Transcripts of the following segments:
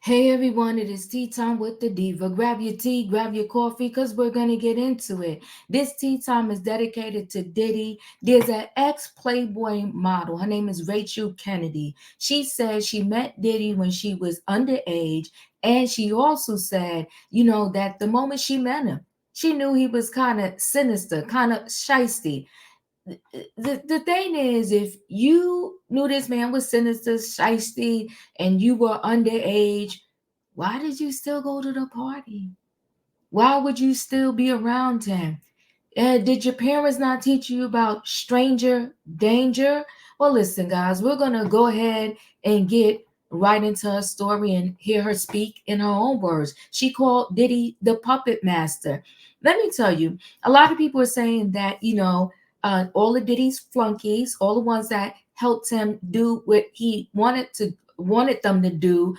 Hey everyone, it is tea time with the diva. Grab your tea, grab your coffee, because we're going to get into it. This tea time is dedicated to Diddy. There's an ex Playboy model. Her name is Rachel Kennedy. She said she met Diddy when she was underage. And she also said, that the moment she met him, she knew he was kind of sinister, kind of shisty. The thing is, if you knew this man was sinister, shisty, and you were underage, why did you still go to the party? Why would you still be around him? Did your parents not teach you about stranger danger? Well, listen, guys, we're going to go ahead and get right into her story and hear her speak in her own words. She called Diddy the puppet master. Let me tell you, a lot of people are saying that, all of Diddy's flunkies, all the ones that helped him do what he wanted them to do,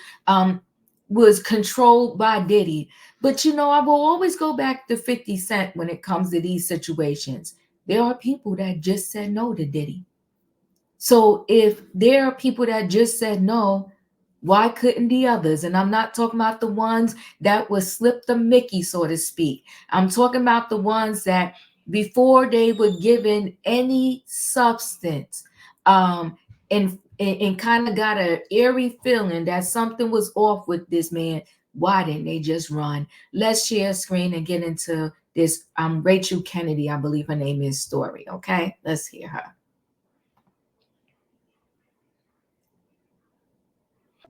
was controlled by Diddy. But I will always go back to 50 Cent when it comes to these situations. There are people that just said no to Diddy. So if there are people that just said no, why couldn't the others? And I'm not talking about the ones that would slip the Mickey, so to speak. I'm talking about the ones that before they were given any substance, and kind of got an eerie feeling that something was off with this man. Why didn't they just run? Let's share a screen and get into this Rachel Kennedy, I believe her name is, story. Okay, let's hear her.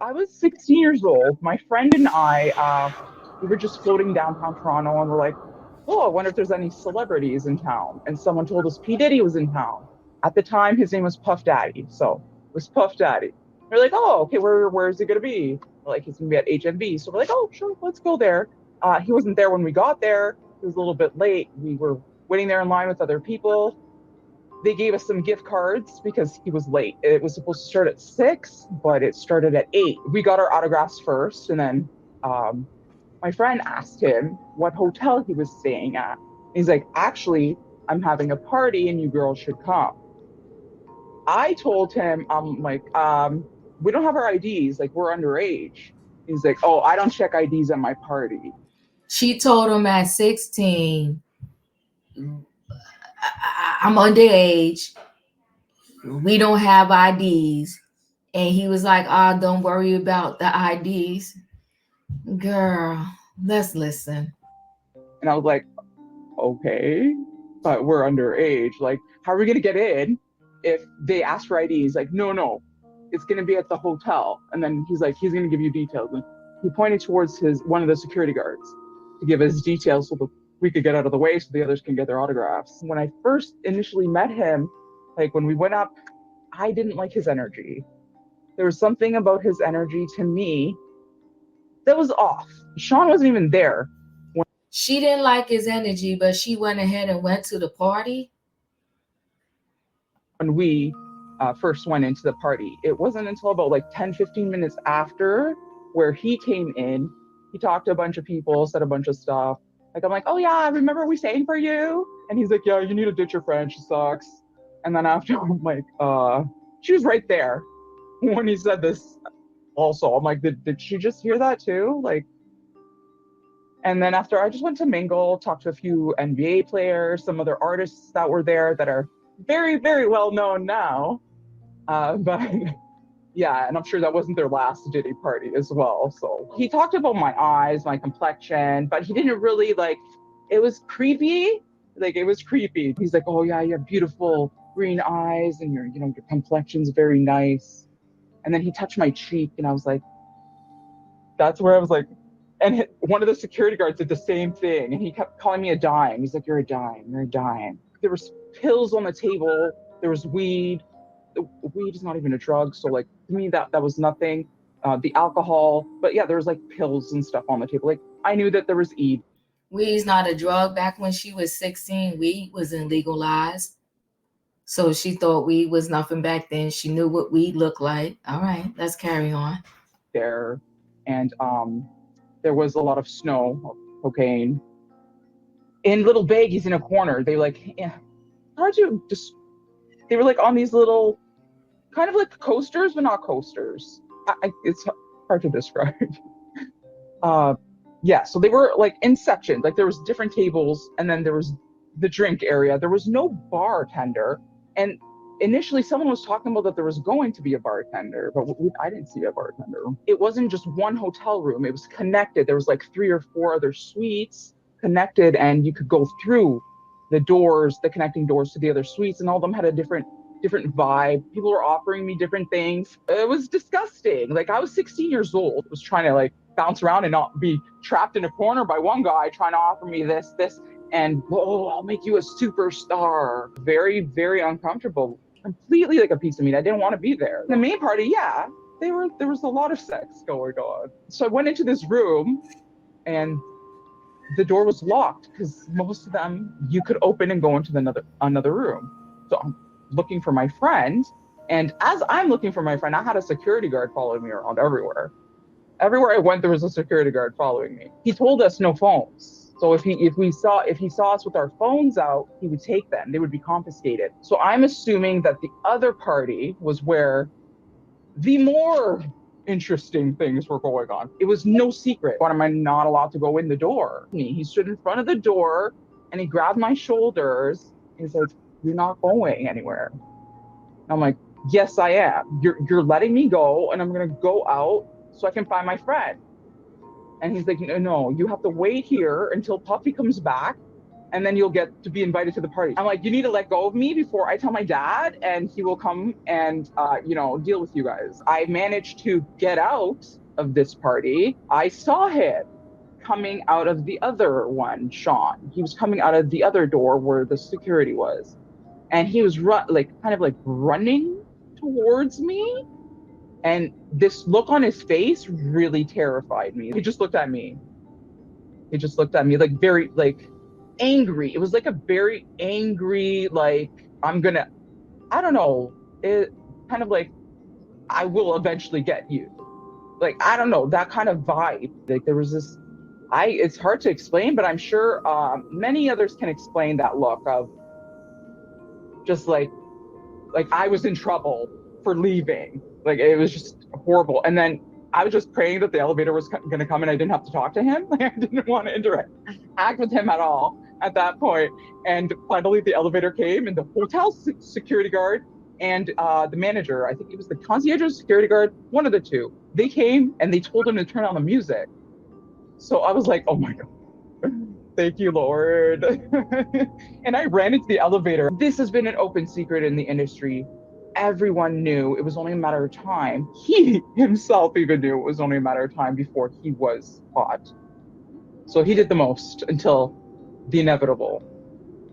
I was 16 years old. My friend and we were just floating downtown Toronto, and we're like, oh, I wonder if there's any celebrities in town. And someone told us P. Diddy was in town. At the time, his name was Puff Daddy. So it was Puff Daddy. We're like, oh, okay, where is he going to be? We're like, he's going to be at HNB. So we're like, oh, sure, let's go there. He wasn't there when we got there. He was a little bit late. We were waiting there in line with other people. They gave us some gift cards because he was late. It was supposed to start at 6, but it started at 8. We got our autographs first, and then um, my friend asked him what hotel he was staying at. He's like, actually, I'm having a party and you girls should come. I told him, we don't have our IDs, like we're underage. He's like, oh, I don't check IDs at my party. She told him at 16, I'm underage. We don't have IDs. And he was like, oh, don't worry about the IDs. Girl, let's listen. And I was like, okay, but we're underage. Like, how are we gonna get in if they ask for IDs? Like, no, it's gonna be at the hotel. And then he's like, he's gonna give you details. And he pointed towards his one of the security guards to give us details so that we could get out of the way so the others can get their autographs. When I first initially met him, like when we went up, I didn't like his energy. There was something about his energy to me that was off. Sean wasn't even there She didn't like his energy, but she went ahead and went to the party. when we first went into the party. It wasn't until about like 10, 15 minutes after where he came in. He talked to a bunch of people, said a bunch of stuff. Like, I'm like, oh, yeah, remember we sang for you? And he's like, yeah, you need to ditch your friend. She sucks. And then after, I'm like, she was right there when he said this also. I'm like, did she just hear that too? Like, and then after I just went to mingle, talked to a few NBA players, some other artists that were there that are very, very well known now. But yeah, and I'm sure that wasn't their last Diddy party as well. So he talked about my eyes, my complexion, but he didn't really like, it was creepy. Like it was creepy. He's like, oh yeah, you have beautiful green eyes and your complexion's very nice. And then he touched my cheek and I was like, that's where I was like, and one of the security guards did the same thing and he kept calling me a dime. He's like, you're a dime, you're a dime. There was pills on the table, there was weed. Weed is not even a drug, so like to me that was nothing. The alcohol, but yeah, there was like pills and stuff on the table. Like I knew that there was Eve. Weed's not a drug. Back when she was 16, weed wasn't legalized. So she thought weed was nothing back then. She knew what weed looked like. All right, let's carry on. There, and there was a lot of snow, cocaine in little baggies in a corner. They like, yeah, how'd you just? They were like on these little, kind of like coasters, but not coasters. It's hard to describe. Yeah, so they were like in sections. Like there was different tables, and then there was the drink area. There was no bartender, and initially someone was talking about that there was going to be a bartender, but I didn't see a bartender. It wasn't just one hotel room. It was connected. There was like 3 or 4 other suites connected, and you could go through the doors, the connecting doors to the other suites, and all of them had a different vibe. People were offering me different things. It was disgusting. Like I was 16 years old, was trying to like bounce around and not be trapped in a corner by one guy trying to offer me this, and whoa, I'll make you a superstar. Very, very uncomfortable. Completely like a piece of meat. I didn't want to be there. The main party, yeah, there was a lot of sex going on. So I went into this room and the door was locked because most of them you could open and go into another room. So I'm looking for my friend, and as I'm looking for my friend, I had a security guard following me around everywhere. Everywhere I went, there was a security guard following me. He told us no phones. So if he saw us with our phones out, he would take them. They would be confiscated. So I'm assuming that the other party was where the more interesting things were going on. It was no secret. Why am I not allowed to go in the door? He stood in front of the door and he grabbed my shoulders. He's like, "You're not going anywhere." I'm like, "Yes, I am. You're letting me go, and I'm gonna go out so I can find my friend." And he's like, "No, you have to wait here until Puffy comes back, and then you'll get to be invited to the party." I'm like, "You need to let go of me before I tell my dad, and he will come and deal with you guys." I managed to get out of this party. I saw him coming out of the other one, Sean. He was coming out of the other door where the security was, and he was kind of running towards me. And this look on his face really terrified me. He just looked at me. Like very angry. It was like a very angry, like, I don't know, it kind of like, I will eventually get you. Like, I don't know, that kind of vibe. Like there was this, it's hard to explain, but I'm sure many others can explain that look of just like I was in trouble for leaving. Like it was just horrible. And then I was just praying that the elevator was going to come and I didn't have to talk to him. Like I didn't want to interact with him at all at that point. And finally the elevator came, and the hotel security guard and the manager, I think it was the concierge or security guard, one of the two, they came and they told him to turn on the music. So I was like, "Oh my God. Thank you, Lord." And I ran into the elevator. This has been an open secret in the industry. Everyone knew it was only a matter of time. He himself even knew it was only a matter of time before he was caught. So he did the most until the inevitable.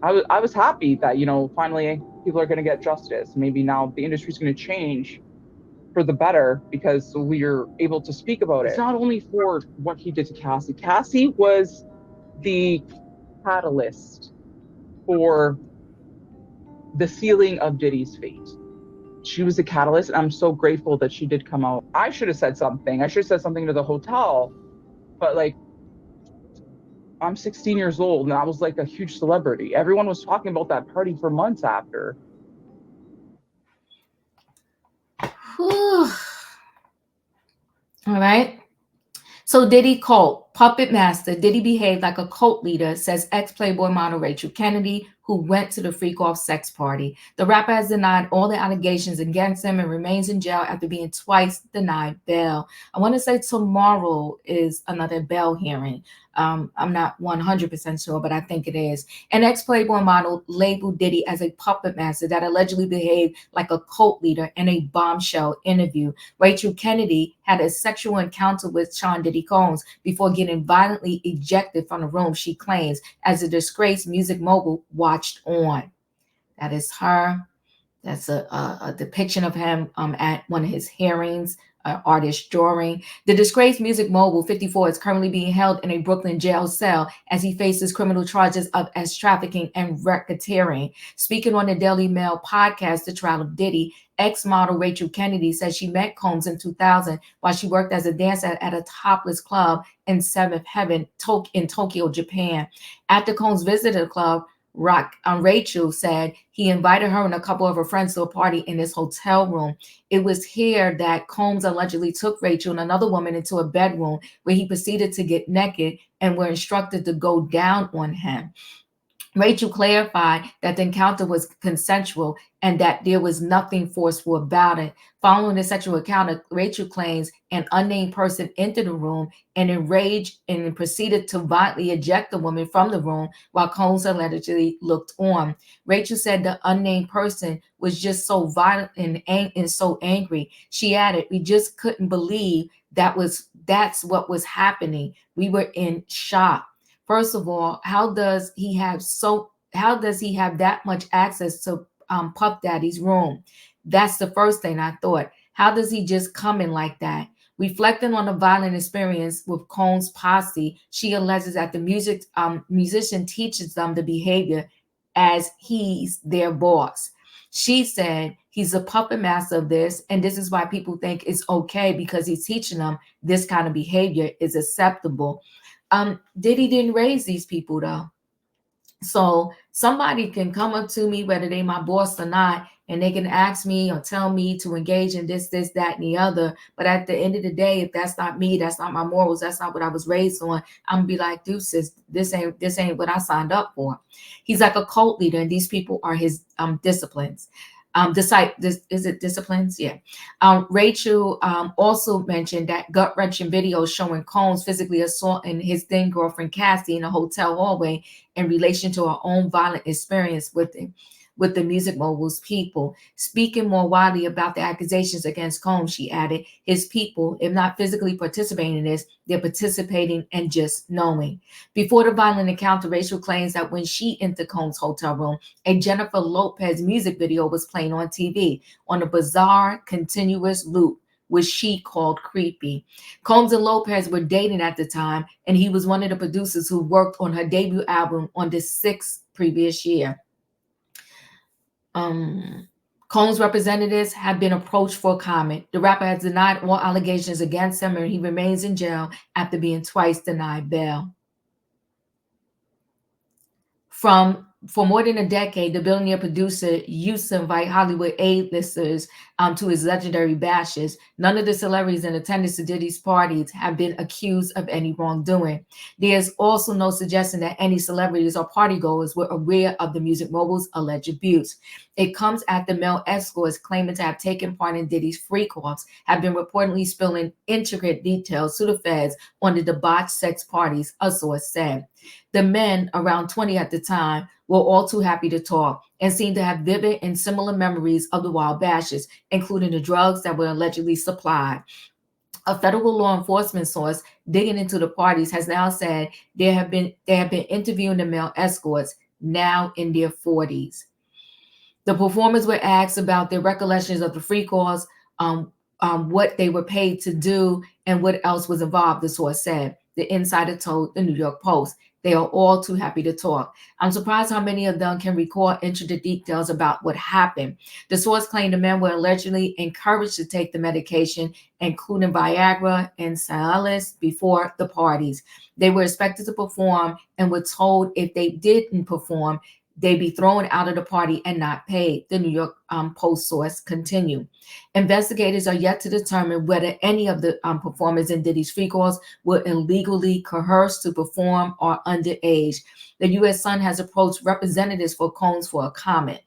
I was happy that, finally people are going to get justice. Maybe now the industry is going to change for the better because we're able to speak about it. It's not only for what he did to Cassie. Cassie was the catalyst for the sealing of Diddy's fate. She was a catalyst, and I'm so grateful that she did come out. I should have said something. I should have said something to the hotel, but I'm 16 years old and I was like a huge celebrity. Everyone was talking about that party for months after. Whew. All right. So Diddy cult, puppet master. Diddy behaved like a cult leader, says ex-Playboy model Rachel Kennedy, who went to the freak-off sex party. The rapper has denied all the allegations against him and remains in jail after being twice denied bail. I want to say tomorrow is another bail hearing. I'm not 100% sure, but I think it is. An ex-Playboy model labeled Diddy as a puppet master that allegedly behaved like a cult leader in a bombshell interview. Rachel Kennedy had a sexual encounter with Sean Diddy Combs before getting violently ejected from the room, she claims, as the disgraced music mogul watched on. That is her. That's a depiction of him at one of his hearings, artist drawing. The disgraced music mogul, 54, is currently being held in a Brooklyn jail cell as he faces criminal charges of sex trafficking and racketeering. Speaking on the Daily Mail podcast, The Trial of Diddy, ex-model Rachel Kennedy says she met Combs in 2000 while she worked as a dancer at a topless club in Seventh Heaven in Tokyo, Japan. After Combs visited the club, Rachel said he invited her and a couple of her friends to a party in his hotel room. It was here that Combs allegedly took Rachel and another woman into a bedroom where he proceeded to get naked and were instructed to go down on him. Rachel clarified that the encounter was consensual and that there was nothing forceful about it. Following the sexual encounter, Rachel claims an unnamed person entered the room and enraged and proceeded to violently eject the woman from the room while Combs allegedly looked on. Rachel said the unnamed person was just so violent and so angry. She added, "We just couldn't believe that's what was happening. We were in shock. First of all, how does he have that much access to Puff Daddy's room? That's the first thing I thought. How does he just come in like that?" Reflecting on the violent experience with Combs' posse, she alleges that the musician teaches them the behavior as he's their boss. She said he's a puppet master of this, and this is why people think it's okay because he's teaching them this kind of behavior is acceptable. Diddy didn't raise these people though. So somebody can come up to me, whether they my boss or not, and they can ask me or tell me to engage in this, that, and the other. But at the end of the day, if that's not me, that's not my morals, that's not what I was raised on, I'm gonna be like, deuces, this ain't what I signed up for. He's like a cult leader, and these people are his disciplines. Is it disciplines? Yeah. Rachel also mentioned that gut wrenching video showing Combs physically assaulting his then girlfriend Cassie in a hotel hallway in relation to her own violent experience with the music mogul's people. Speaking more widely about the accusations against Combs, she added, his people, if not physically participating in this, they're participating and just knowing. Before the violent encounter, Rachel claims that when she entered Combs' hotel room, a Jennifer Lopez music video was playing on TV on a bizarre, continuous loop, which she called creepy. Combs and Lopez were dating at the time, and he was one of the producers who worked on her debut album on the sixth previous year. Combs' representatives have been approached for comment. The rapper has denied all allegations against him, and he remains in jail after being twice denied bail. For more than a decade, the billionaire producer used to invite Hollywood A-listers to his legendary bashes. None of the celebrities in attendance to Diddy's parties have been accused of any wrongdoing. There's also no suggestion that any celebrities or partygoers were aware of the music mogul's alleged abuse. It comes after male escorts claiming to have taken part in Diddy's freak-offs have been reportedly spilling intricate details to the feds on the debauched sex parties, a source said. The men, around 20 at the time, were all too happy to talk and seemed to have vivid and similar memories of the wild bashes, including the drugs that were allegedly supplied. A federal law enforcement source digging into the parties has now said they have been interviewing the male escorts, now in their 40s. The performers were asked about their recollections of the freak-offs, what they were paid to do, and what else was involved, the source said. The insider told the New York Post. They are all too happy to talk. I'm surprised how many of them can recall intricate details about what happened. The source claimed the men were allegedly encouraged to take the medication, including Viagra and Cialis, before the parties. They were expected to perform and were told if they didn't perform, they'd be thrown out of the party and not paid, the New York Post source continued. Investigators are yet to determine whether any of the performers in Diddy's freak-offs were illegally coerced to perform or underage. The U.S. Sun has approached representatives for Combs for a comment.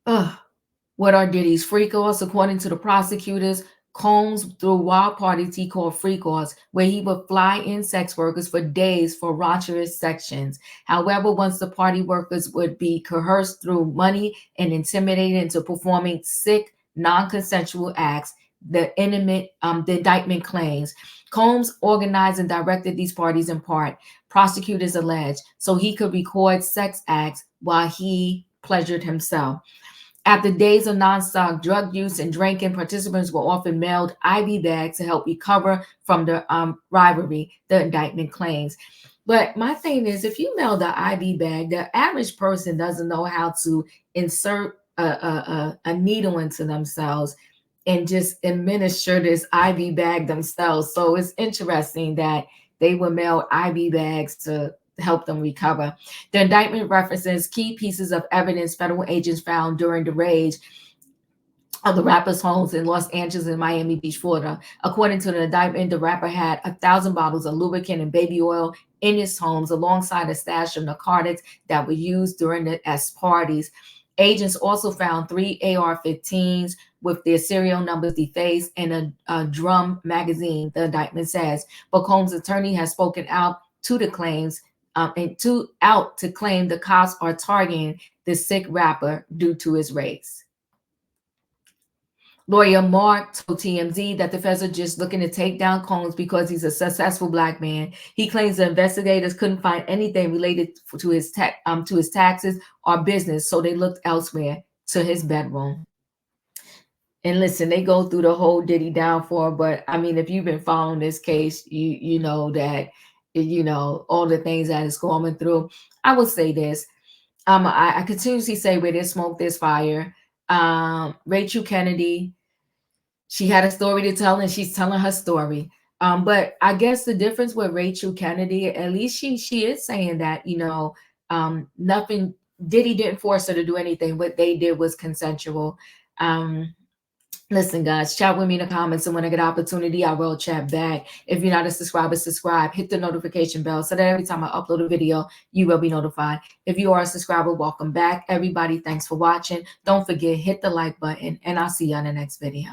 What are Diddy's freak-offs? According to the prosecutors, Combs threw wild parties he called freak-offs, where he would fly in sex workers for days for rauncous sections. However, once the party workers would be coerced through money and intimidated into performing sick, non-consensual acts, the indictment claims. Combs organized and directed these parties in part, prosecutors allege, so he could record sex acts while he pleasured himself. After days of nonstop drug use and drinking, participants were often mailed IV bags to help recover from the rivalry, the indictment claims. But my thing is, if you mail the IV bag, the average person doesn't know how to insert a needle into themselves and just administer this IV bag themselves. So it's interesting that they would mail IV bags to help them recover. The indictment references key pieces of evidence federal agents found during the raids of the rapper's homes in Los Angeles and Miami Beach, Florida. According to the indictment, the rapper had 1,000 bottles of lubricant and baby oil in his homes, alongside a stash of narcotics that were used during the as parties. Agents also found 3 AR-15s with their serial numbers defaced and a drum magazine, the indictment says. But Combs' attorney has spoken out to the claims to claim the cops are targeting the sick rapper due to his race. Lawyer Mark told TMZ that the feds are just looking to take down Combs because he's a successful black man. He claims the investigators couldn't find anything related to his taxes or business, so they looked elsewhere, to his bedroom. And listen, they go through the whole Diddy downfall, but I mean, if you've been following this case, you know that all the things that it's going through. I will say this: I continuously say, where there's smoke, there's fire. Rachel Kennedy, she had a story to tell, and she's telling her story. But I guess the difference with Rachel Kennedy, at least she is saying that nothing. Diddy didn't force her to do anything. What they did was consensual. Listen, guys, chat with me in the comments, and when I get opportunity, I will chat back. If you're not a subscriber, subscribe. Hit the notification bell so that every time I upload a video, you will be notified. If you are a subscriber, welcome back. Everybody, thanks for watching. Don't forget, hit the like button, and I'll see you on the next video.